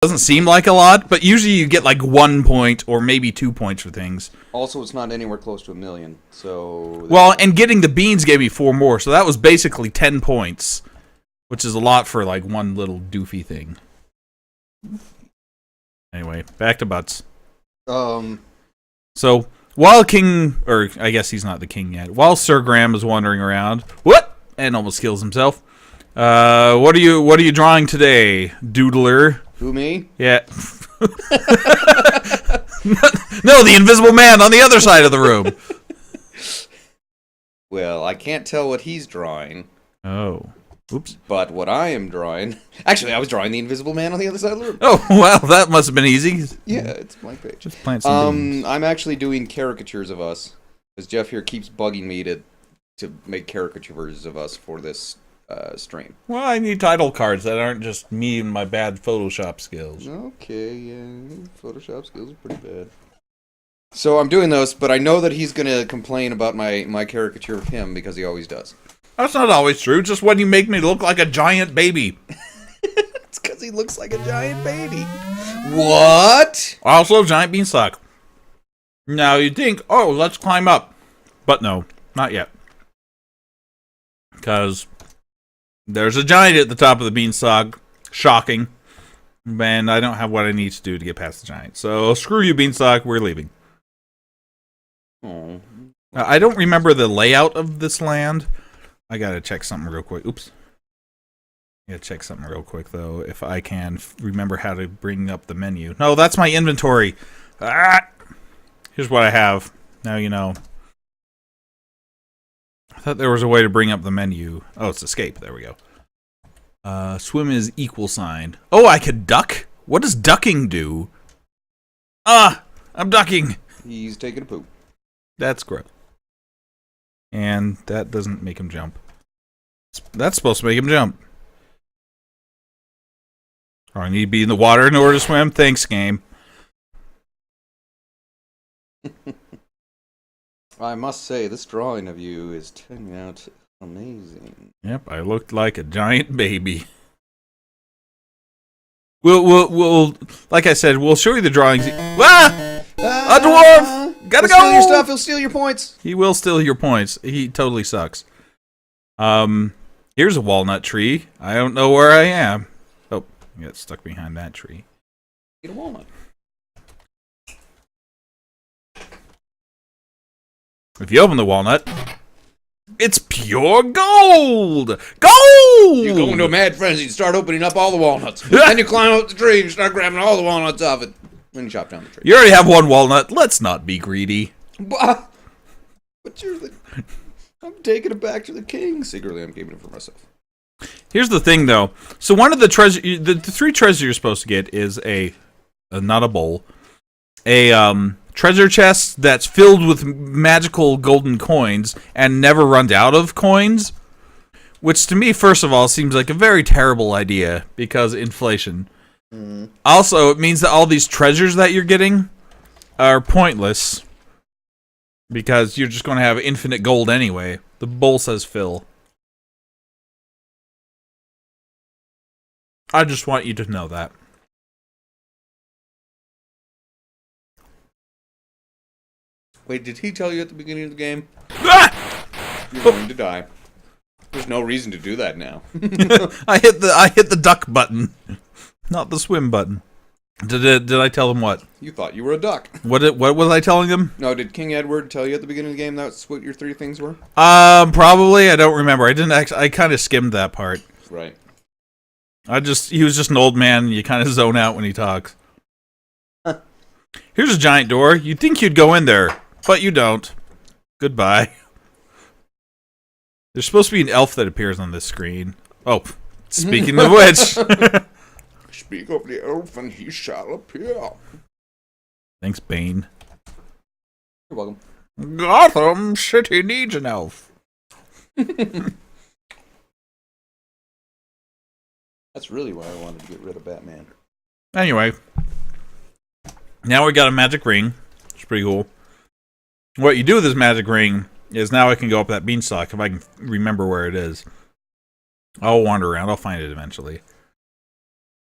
Doesn't seem like a lot, but usually you get like 1 point or maybe 2 points for things. Also, it's not anywhere close to 1 million, so... Well, and getting the beans gave me 4 more, so that was basically 10 points, which is a lot for like one little doofy thing. Anyway, back to butts. So, while or I guess he's not the king yet, while Sir Graham is wandering around, and almost kills himself. What are you drawing today, doodler? Who, me? Yeah. No, the invisible man on the other side of the room. Well, I can't tell what he's drawing. Oh. Oops. But what I am drawing... Actually, I was drawing the invisible man on the other side of the room. Oh, well, that must have been easy. Yeah, it's a blank page. Just plant some beans. I'm actually doing caricatures of us. Because Jeff here keeps bugging me to make caricatures of us for this stream. Well, I need title cards that aren't just me and my bad Photoshop skills. Okay, yeah. Photoshop skills are pretty bad. So I'm doing those, but I know that he's going to complain about my caricature of him because he always does. That's not always true. Just when you make me look like a giant baby. It's because he looks like a giant baby. What? Also, giant beanstalk. Now you'd think, oh, let's climb up. But no, not yet. Because there's a giant at the top of the beanstalk. Shocking. And I don't have what I need to do to get past the giant. So screw you, beanstalk. We're leaving. Oh. I don't remember the layout of this land. I gotta check something real quick. Oops. I gotta check something real quick, though, if I can remember how to bring up the menu. No, that's my inventory. Here's what I have. Now you know. I thought there was a way to bring up the menu. Oh, it's escape. There we go. Swim is equal sign. Oh, I could duck? What does ducking do? I'm ducking. He's taking a poop. That's gross. And that doesn't make him jump. That's supposed to make him jump. Oh, I need to be in the water in order to swim? Thanks, game. I must say, this drawing of you is turning out amazing. Yep, I looked like a giant baby. We'll like I said, we'll show you the drawings. A dwarf! Gotta He'll go! Steal your stuff, he'll steal your points. He will steal your points. He totally sucks. Here's a walnut tree. I don't know where I am. Oh, I got stuck behind that tree. Get a walnut. If you open the walnut, it's pure gold! Gold! You go into a mad frenzy and start opening up all the walnuts. Then you climb up the tree and start grabbing all the walnuts off it. Then you chop down the tree. You already have one walnut. Let's not be greedy. But I'm taking it back to the king. Secretly, I'm keeping it for myself. Here's the thing, though. So one of the treasure, the 3 treasures you're supposed to get is not a bowl, a treasure chest that's filled with magical golden coins and never runs out of coins. Which to me, first of all, seems like a very terrible idea because inflation. Also, it means that all these treasures that you're getting are pointless because you're just going to have infinite gold anyway. The bowl says fill. I just want you to know that. Wait, did he tell you at the beginning of the game? Ah! You're going to die. There's no reason to do that now. I hit the duck button, not the swim button. Did I tell them what? You thought you were a duck. What was I telling them? No, did King Edward tell you at the beginning of the game that's what your 3 things were? Probably. I don't remember. I didn't actually. I kind of skimmed that part. Right. He was just an old man. You kind of zone out when he talks. Here's a giant door. You'd think you'd go in there, but you don't. Goodbye. There's supposed to be an elf that appears on this screen. Oh, speaking of which. Speak of the elf and he shall appear. Thanks, Bane. You're welcome. Gotham City needs an elf. That's really why I wanted to get rid of Batman. Anyway. Now we got a magic ring. It's pretty cool. What you do with this magic ring is now I can go up that beanstalk if I can remember where it is. I'll wander around. I'll find it eventually.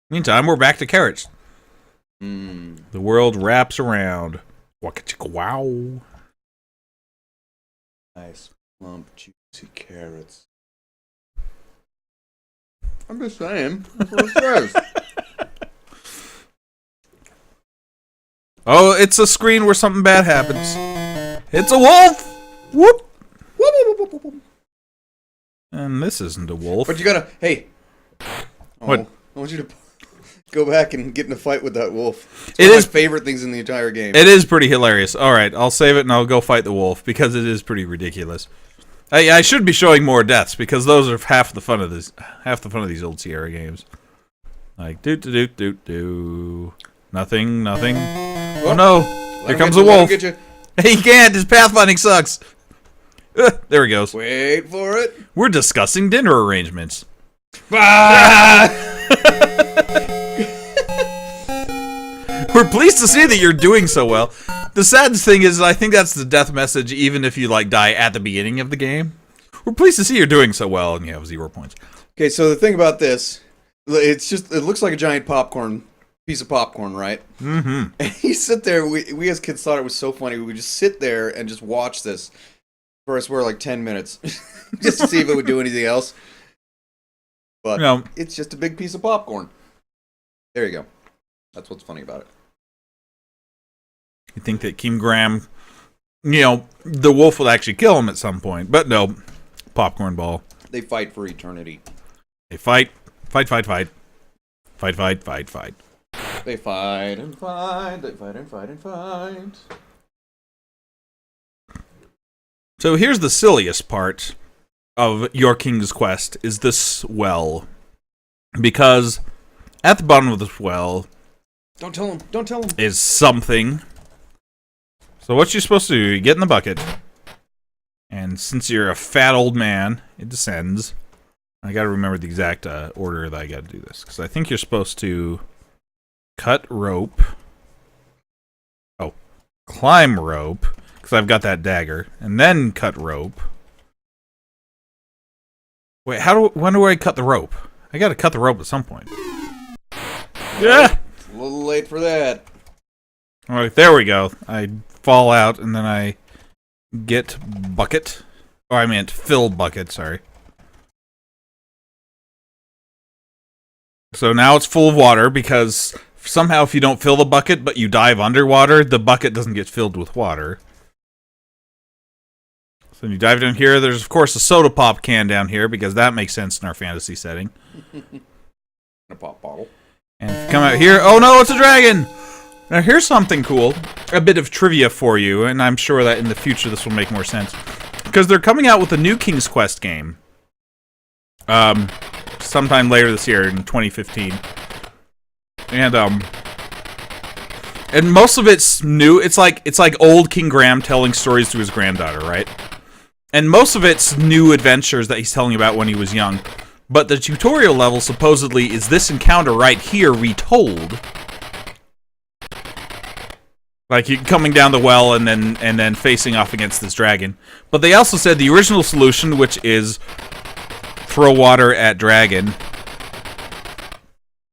Meantime, we're back to carrots. The world wraps around. Wow. Nice, plump, juicy carrots. I'm just saying. That's what it says. Oh, it's a screen where something bad happens. It's a wolf! Whoop! And this isn't a wolf. But you gotta, hey. What? I want you to go back and get in a fight with that wolf. It's It one of is- my favorite things in the entire game. It is pretty hilarious. Alright, I'll save it and I'll go fight the wolf because it is pretty ridiculous. I should be showing more deaths because those are half the fun of these old Sierra games. Like do. Nothing. Oh no! Let Here him comes get a you, let him wolf. get you. He can't. His pathfinding sucks. There he goes. Wait for it. We're discussing dinner arrangements. We're pleased to see that you're doing so well. The saddest thing is, I think that's the death message, even if you like die at the beginning of the game. We're pleased to see you're doing so well, and you have 0 points. Okay, so the thing about this, it looks like a giant piece of popcorn, right? Mm-hmm. And you sit there, we as kids thought it was so funny, we would just sit there and just watch this for I swear like 10 minutes, just to see if it would do anything else. But No. it's just a big piece of popcorn. There you go. That's what's funny about it. You think that Kim Graham, the wolf will actually kill him at some point, but no. Popcorn ball. They fight for eternity. They fight. Fight. Fight. They fight and fight. They fight and fight and fight. So here's the silliest part of Your King's Quest is this well. Because at the bottom of this well Don't tell him. Don't tell him. is something. So what you're supposed to do, you get in the bucket. And since you're a fat old man, it descends. I gotta remember the exact order that I gotta do this. Because I think you're supposed to cut rope. Oh, climb rope. Because I've got that dagger. And then cut rope. Wait, when do I cut the rope? I gotta cut the rope at some point. Yeah! It's a little late for that. Alright, there we go. I fall out and then I get bucket. Or I meant fill bucket, sorry. So now it's full of water because somehow if you don't fill the bucket but you dive underwater, the bucket doesn't get filled with water. So when you dive down here, there's of course a soda pop can down here because that makes sense in our fantasy setting. A pop bottle. And if you come out here, oh no, it's a dragon! Now here's something cool, a bit of trivia for you, and I'm sure that in the future this will make more sense. Because they're coming out with a new King's Quest game. Sometime later this year in 2015. And most of it's new. It's like old King Graham telling stories to his granddaughter, right? And most of it's new adventures that he's telling about when he was young. But the tutorial level supposedly is this encounter right here retold. Like you coming down the well and then facing off against this dragon. But they also said the original solution, which is throw water at dragon.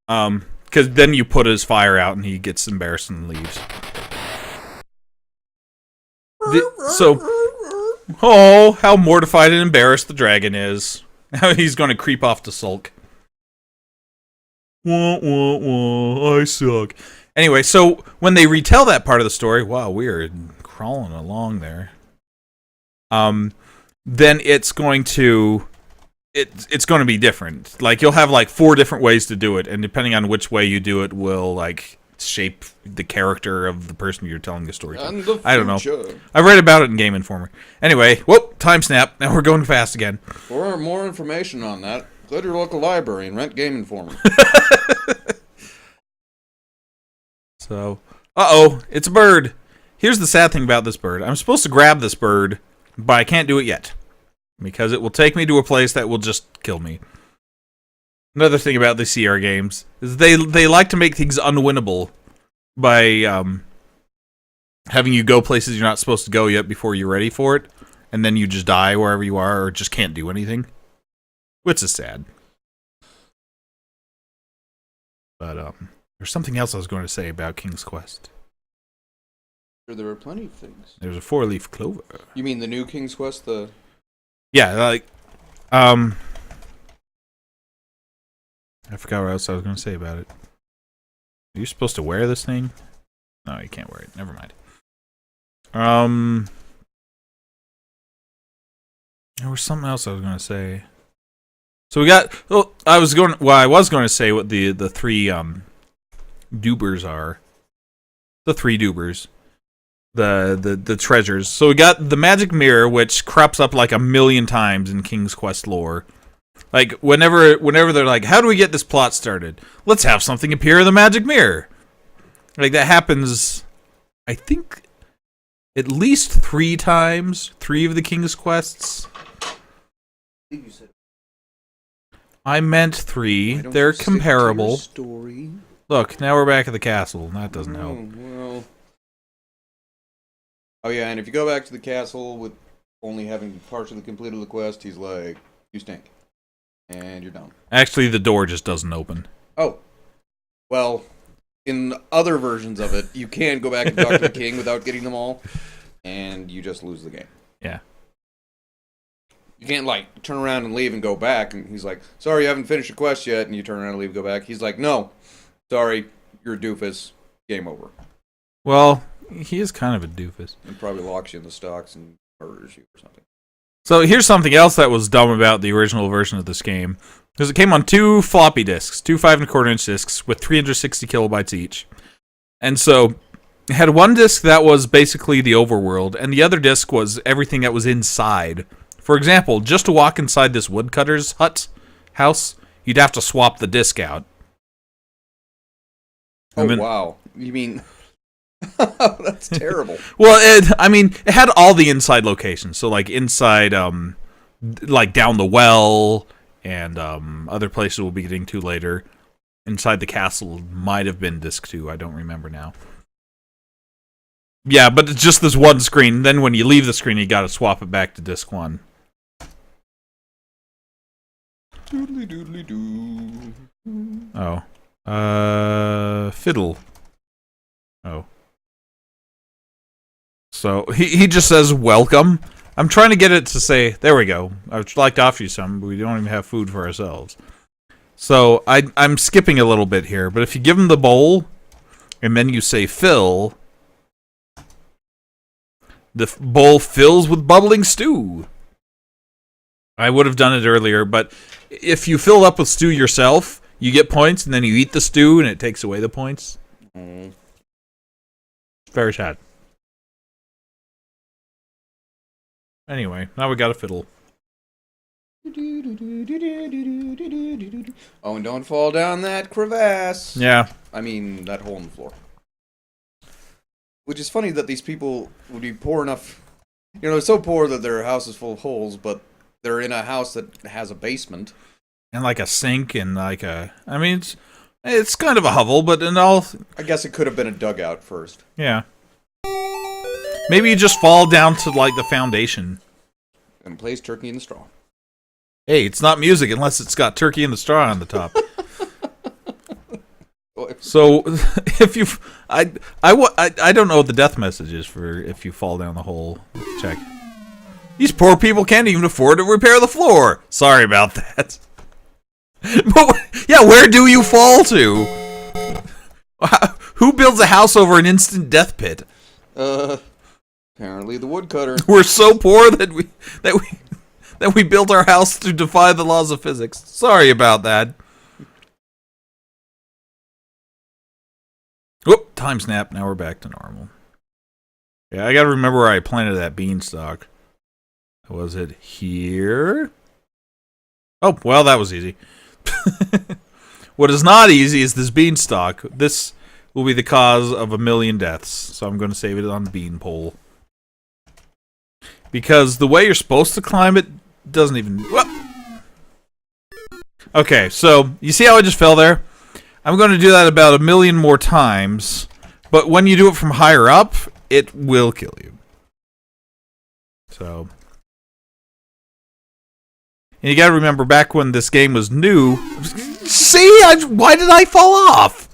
Because then you put his fire out and he gets embarrassed and leaves. Oh, how mortified and embarrassed the dragon is. Now he's going to creep off to sulk. Wah, wah, wah, I suck. Anyway, so when they retell that part of the story, wow, we're crawling along there. Then it's going to be different. Like you'll have like 4 different ways to do it, and depending on which way you do it will like shape the character of the person you're telling the story to. I don't know. I read about it in Game Informer. Anyway, whoop, time snap. Now we're going fast again. For more information on that, go to your local library and rent Game Informer. So, uh-oh, it's a bird. Here's the sad thing about this bird. I'm supposed to grab this bird, but I can't do it yet. Because it will take me to a place that will just kill me. Another thing about the CR games is they like to make things unwinnable by having you go places you're not supposed to go yet before you're ready for it, and then you just die wherever you are or just can't do anything. Which is sad. But, There's something else I was going to say about King's Quest. Sure, there are plenty of things. There's a 4-leaf clover. You mean the new King's Quest? Yeah, like, I forgot what else I was going to say about it. Are you supposed to wear this thing? No, you can't wear it. Never mind. There was something else I was going to say. So we got. Well, I was going to say what the three doobers are. The three doobers. The treasures. So we got the magic mirror, which crops up like 1,000,000 times in King's Quest lore. Like whenever they're like, how do we get this plot started? Let's have something appear in the magic mirror. Like that happens, I think, at least 3 times. 3 of the King's Quests. I meant 3. They're comparable. Story? Look, now we're back at the castle. That doesn't help. Well. Oh yeah, and if you go back to the castle with only having partially completed the quest, he's like, you stink. And you're done. Actually, the door just doesn't open. Oh. Well, in other versions of it, you can go back and talk to the king without getting them all, and you just lose the game. Yeah. You can't, like, turn around and leave and go back, and he's like, sorry, you haven't finished your quest yet, and you turn around and leave and go back. He's like, no, sorry, you're a doofus. Game over. Well, he is kind of a doofus. And probably locks you in the stocks and murders you or something. So here's something else that was dumb about the original version of this game. Because it came on 2 floppy disks, 2 5.25-inch disks with 360 kilobytes each. And so it had one disk that was basically the overworld, and the other disk was everything that was inside. For example, just to walk inside this woodcutter's house, you'd have to swap the disk out. Oh, wow. You mean... That's terrible. Well, it had all the inside locations. So, like, inside, like, down the well, and other places we'll be getting to later. Inside the castle might have been disc 2. I don't remember now. Yeah, but it's just this one screen. Then when you leave the screen, you gotta swap it back to disc 1. Doodly doodly doo. Oh. Fiddle. Oh. So, he just says, welcome. I'm trying to get it to say, there we go. I would like to offer you some, but we don't even have food for ourselves. So, I'm skipping a little bit here, but if you give him the bowl, and then you say fill, the bowl fills with bubbling stew. I would have done it earlier, but if you fill up with stew yourself, you get points, and then you eat the stew, and it takes away the points. Very sad. Anyway, now we got a fiddle. Oh, and don't fall down that crevasse. Yeah. I mean, that hole in the floor. Which is funny that these people would be poor enough... You know, they're so poor that their house is full of holes, but they're in a house that has a basement. And like a sink and like a... I mean, it's kind of a hovel, but in all... I guess it could have been a dugout first. Yeah. Maybe you just fall down to, like, the foundation. And plays Turkey in the Straw. Hey, it's not music unless it's got Turkey in the Straw on the top. So, if you... I don't know what the death message is for if you fall down the hole. Let's check. These poor people can't even afford to repair the floor. Sorry about that. But, yeah, where do you fall to? Who builds a house over an instant death pit? Apparently the woodcutter. We're so poor that we built our house to defy the laws of physics. Sorry about that. Whoop, time snap. Now we're back to normal. Yeah, I gotta remember where I planted that beanstalk. Was it here? Oh, well, that was easy. What is not easy is this beanstalk. This will be the cause of 1,000,000 deaths, so I'm going to save it on the bean pole. Because the way you're supposed to climb it doesn't even... Whoop. Okay, so you see how I just fell there? I'm going to do that about 1,000,000 more times, but when you do it from higher up, it will kill you. So... And you gotta remember, back when this game was new... See? Why did I fall off?